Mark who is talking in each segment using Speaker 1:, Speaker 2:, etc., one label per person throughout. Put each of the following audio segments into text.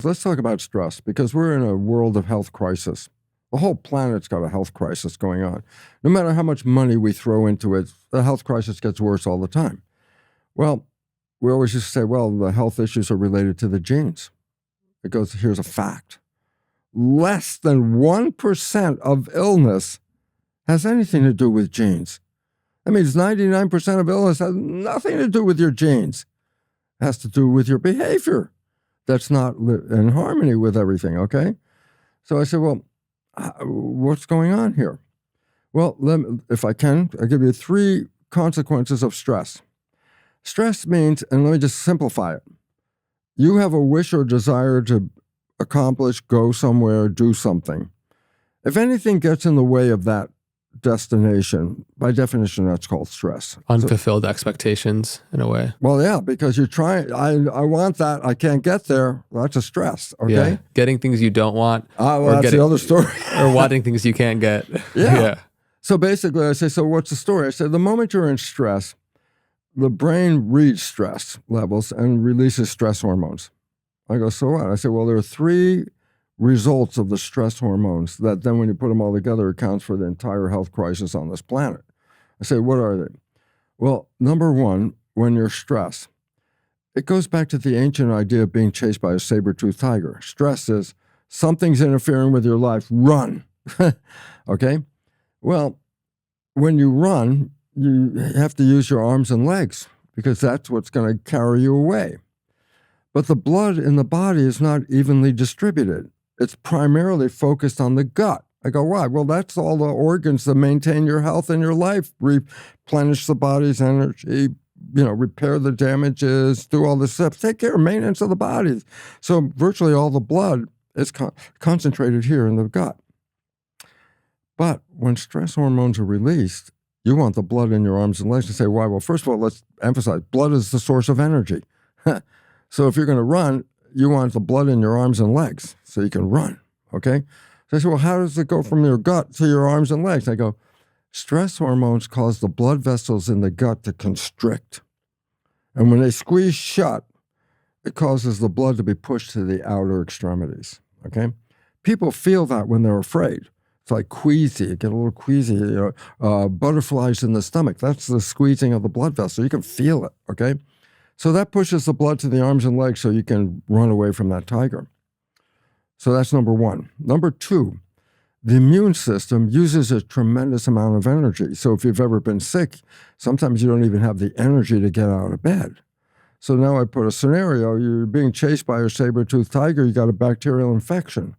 Speaker 1: Let's talk about stress, because we're in a world of health crisis. The whole planet's got a health crisis going on. No matter how much money we throw into it, the health crisis gets worse all the time. Well, we always used to say, well, the health issues are related to the genes. Because here's a fact. Less than 1% of illness has anything to do with genes. That means 99% of illness has nothing to do with your genes. It has to do with your behavior that's not in harmony with everything, okay? So I said, well, what's going on here? Well, if I can, I'll give you 3 consequences of stress. Stress means, and let me just simplify it, you have a wish or desire to accomplish, go somewhere, do something. If anything gets in the way of that destination, by definition, that's called stress.
Speaker 2: Unfulfilled expectations, in a way.
Speaker 1: Well, yeah, because you're trying, I want that, I can't get there. Well, that's a stress, okay?
Speaker 2: Yeah. Getting things you don't want.
Speaker 1: Well, that's the other story.
Speaker 2: Or wanting things you can't get.
Speaker 1: Yeah. So basically, I say, so what's the story? I said, the moment you're in stress, the brain reads stress levels and releases stress hormones. I go, so what? I say, well, there are 3 results of the stress hormones that then when you put them all together accounts for the entire health crisis on this planet. I say, what are they? Well, number 1, when you're stressed, it goes back to the ancient idea of being chased by a saber-toothed tiger. Stress is something's interfering with your life, run. Okay? Well, when you run, you have to use your arms and legs because that's what's going to carry you away. But the blood in the body is not evenly distributed. It's primarily focused on the gut. I go, why? Well, that's all the organs that maintain your health and your life, replenish the body's energy, repair the damages, do all this stuff, take care of maintenance of the body. So virtually all the blood is concentrated here in the gut. But when stress hormones are released, you want the blood in your arms and legs to say, why? Well, first of all, let's emphasize, blood is the source of energy. So if you're going to run, you want the blood in your arms and legs so you can run, okay? So I said, well, how does it go from your gut to your arms and legs? I go, stress hormones cause the blood vessels in the gut to constrict. And when they squeeze shut, it causes the blood to be pushed to the outer extremities, okay? People feel that when they're afraid. It's like queasy, you get a little queasy, butterflies in the stomach. That's the squeezing of the blood vessel. You can feel it, okay? So that pushes the blood to the arms and legs so you can run away from that tiger. So that's number 1. Number 2, the immune system uses a tremendous amount of energy. So if you've ever been sick, sometimes you don't even have the energy to get out of bed. So now I put a scenario, you're being chased by a saber-toothed tiger, you got a bacterial infection.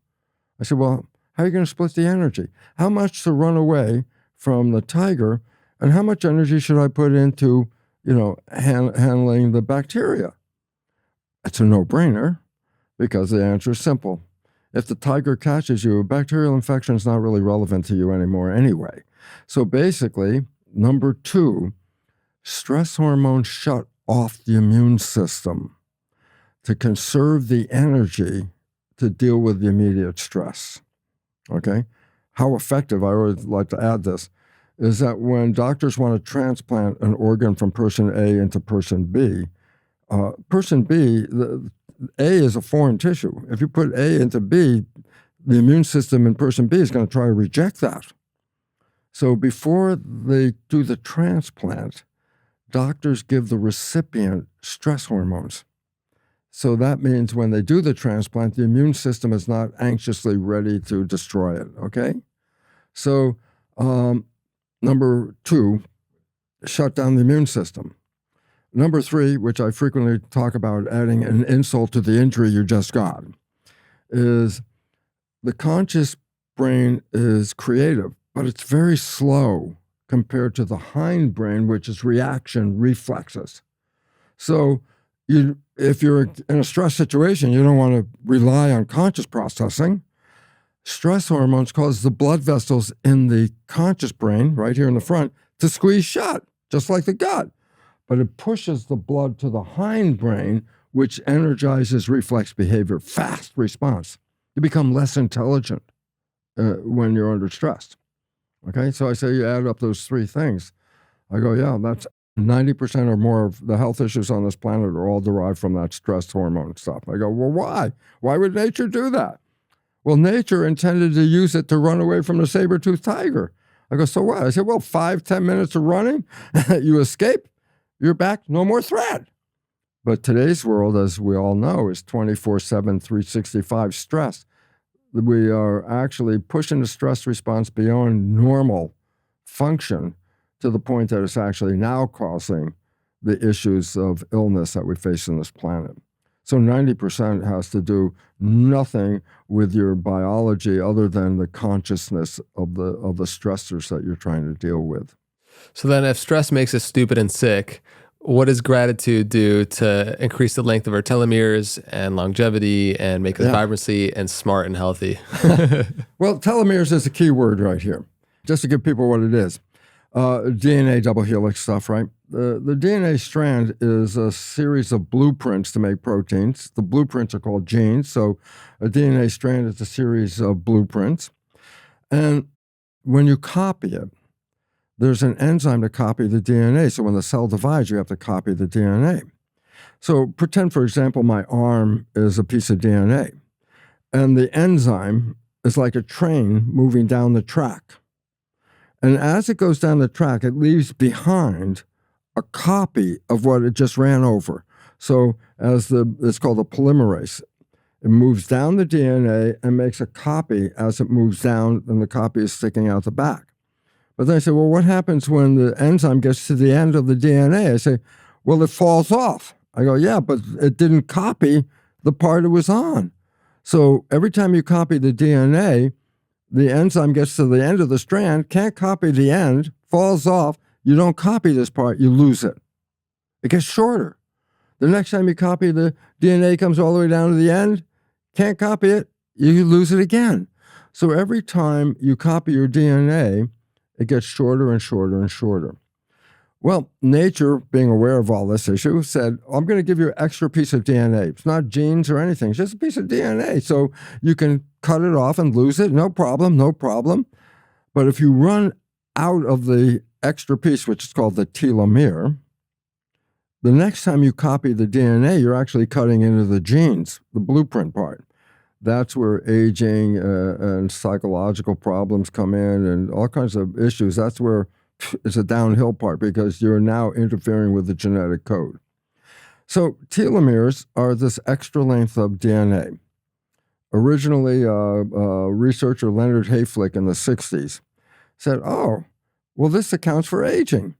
Speaker 1: I said, well, how are you going to split the energy? How much to run away from the tiger, and how much energy should I put into handling the bacteria? It's a no-brainer because the answer is simple. If the tiger catches you, a bacterial infection is not really relevant to you anymore anyway. So basically, number 2, stress hormones shut off the immune system to conserve the energy to deal with the immediate stress. Okay? How effective, I always like to add this, is that when doctors want to transplant an organ from person A into person B, A is a foreign tissue. If you put A into B, the immune system in person B is going to try to reject that. So before they do the transplant, doctors give the recipient stress hormones. So that means when they do the transplant, the immune system is not anxiously ready to destroy it, okay? So number 2, shut down the immune system. Number 3, which I frequently talk about adding an insult to the injury you just got, is the conscious brain is creative, but it's very slow compared to the hindbrain, which is reaction reflexes. So if you're in a stress situation, you don't want to rely on conscious processing. Stress hormones cause the blood vessels in the conscious brain, right here in the front, to squeeze shut, just like the gut. But it pushes the blood to the hindbrain, which energizes reflex behavior, fast response. You become less intelligent when you're under stress. Okay, so I say you add up those 3 things. I go, yeah, that's 90% or more of the health issues on this planet are all derived from that stress hormone stuff. I go, well, why? Why would nature do that? Well, nature intended to use it to run away from the saber-toothed tiger. I go, so what? I said, well, 5-10 minutes of running, you escape, you're back, no more threat. But today's world, as we all know, is 24/7, 365 stress. We are actually pushing the stress response beyond normal function to the point that it's actually now causing the issues of illness that we face on this planet. So 90% has to do nothing with your biology other than the consciousness of the stressors that you're trying to deal with.
Speaker 2: So then if stress makes us stupid and sick, what does gratitude do to increase the length of our telomeres and longevity and make us vibrancy and smart and healthy?
Speaker 1: Well, telomeres is a key word right here, just to give people what it is. DNA double helix stuff, right? The DNA strand is a series of blueprints to make proteins. The blueprints are called genes. So a DNA strand is a series of blueprints. And when you copy it, there's an enzyme to copy the DNA. So when the cell divides, you have to copy the DNA. So pretend, for example, my arm is a piece of DNA. And the enzyme is like a train moving down the track. And as it goes down the track, it leaves behind a copy of what it just ran over. So it's called a polymerase. It moves down the DNA and makes a copy as it moves down, and the copy is sticking out the back. But then I say, well, what happens when the enzyme gets to the end of the DNA? I say, well, it falls off. I go, yeah, but it didn't copy the part it was on. So every time you copy the DNA, the enzyme gets to the end of the strand, can't copy the end, falls off. You don't copy this part, you lose it. It gets shorter. The next time you copy the DNA, comes all the way down to the end, can't copy it, you lose it again. So every time you copy your DNA, it gets shorter and shorter and shorter. Well, nature, being aware of all this issue, said, I'm going to give you an extra piece of DNA. It's not genes or anything. It's just a piece of DNA. So you can cut it off and lose it. No problem, no problem. But if you run out of the extra piece, which is called the telomere, the next time you copy the DNA, you're actually cutting into the genes, the blueprint part. That's where aging and psychological problems come in and all kinds of issues. That's where it's a downhill part because you're now interfering with the genetic code. So telomeres are this extra length of DNA. Originally, researcher Leonard Hayflick in the 60s said, oh, well, this accounts for aging.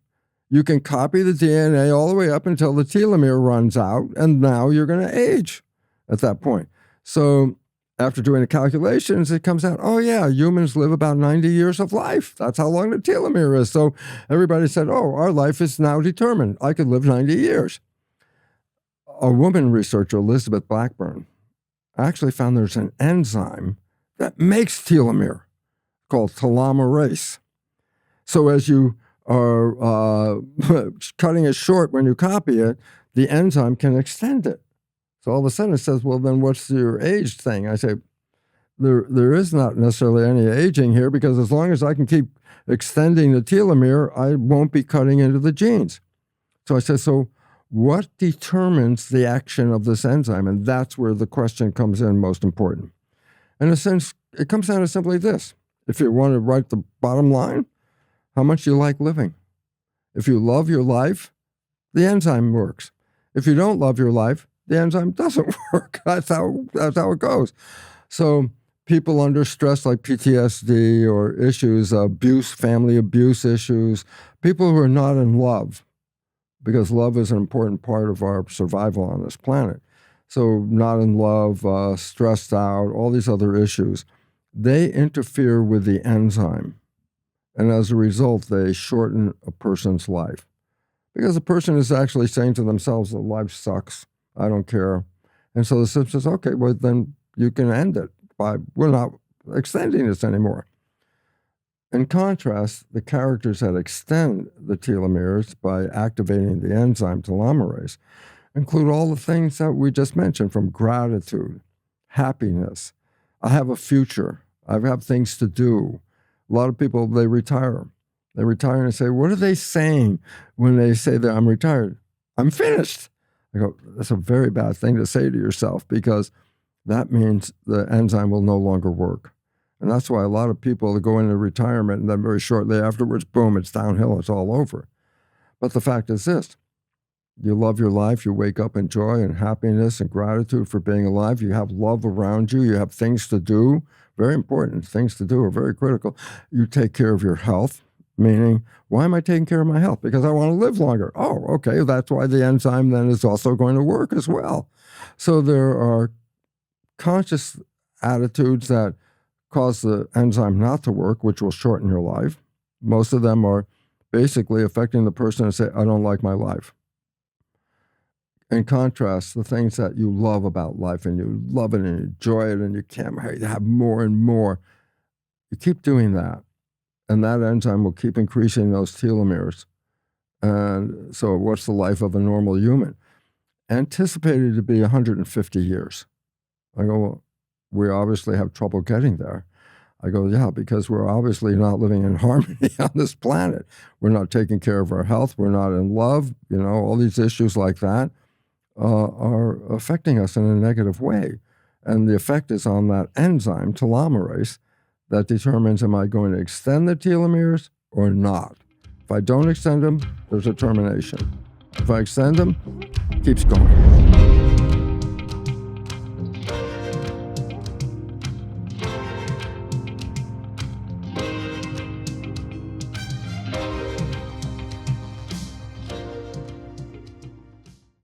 Speaker 1: You can copy the DNA all the way up until the telomere runs out, and now you're going to age at that point. So after doing the calculations, it comes out, oh, yeah, humans live about 90 years of life. That's how long the telomere is. So everybody said, oh, our life is now determined. I could live 90 years. A woman researcher, Elizabeth Blackburn, actually found there's an enzyme that makes telomere called telomerase. So as you are cutting it short when you copy it, the enzyme can extend it. So all of a sudden it says, well, then what's your age thing? I say, there is not necessarily any aging here because as long as I can keep extending the telomere, I won't be cutting into the genes. So I said, so what determines the action of this enzyme? And that's where the question comes in most important. In a sense, it comes down to simply this. If you want to write the bottom line, how much you like living. If you love your life, the enzyme works. If you don't love your life, the enzyme doesn't work. That's how it goes. So people under stress like PTSD or issues, abuse, family abuse issues, people who are not in love, because love is an important part of our survival on this planet. So not in love, stressed out, all these other issues, they interfere with the enzyme. And as a result, they shorten a person's life. Because the person is actually saying to themselves, life sucks. I don't care. And so the system says, okay, well, then you can end it. We're not extending this anymore. In contrast, the characters that extend the telomeres by activating the enzyme telomerase include all the things that we just mentioned, from gratitude, happiness. I have a future. I have things to do. A lot of people, they retire They retire and say, what are they saying when they say that I'm retired? I'm finished. I go, that's a very bad thing to say to yourself, because that means the enzyme will no longer work. And that's why a lot of people go into retirement and then very shortly afterwards, boom, it's downhill, it's all over. But the fact is this: you love your life, you wake up in joy and happiness and gratitude for being alive, you have love around you, you have things to do, very important, things to do are very critical. You take care of your health, meaning, why am I taking care of my health? Because I want to live longer. Oh, okay, that's why the enzyme then is also going to work as well. So there are conscious attitudes that cause the enzyme not to work, which will shorten your life. Most of them are basically affecting the person to say, I don't like my life. In contrast, the things that you love about life and you love it and you enjoy it and you can't have more and more, you keep doing that. And that enzyme will keep increasing those telomeres. And so what's the life of a normal human? Anticipated to be 150 years. I go, well, we obviously have trouble getting there. I go, yeah, because we're obviously not living in harmony on this planet. We're not taking care of our health. We're not in love. All these issues like that are affecting us in a negative way. And the effect is on that enzyme, telomerase, that determines, am I going to extend the telomeres or not? If I don't extend them, there's a termination. If I extend them, it keeps going.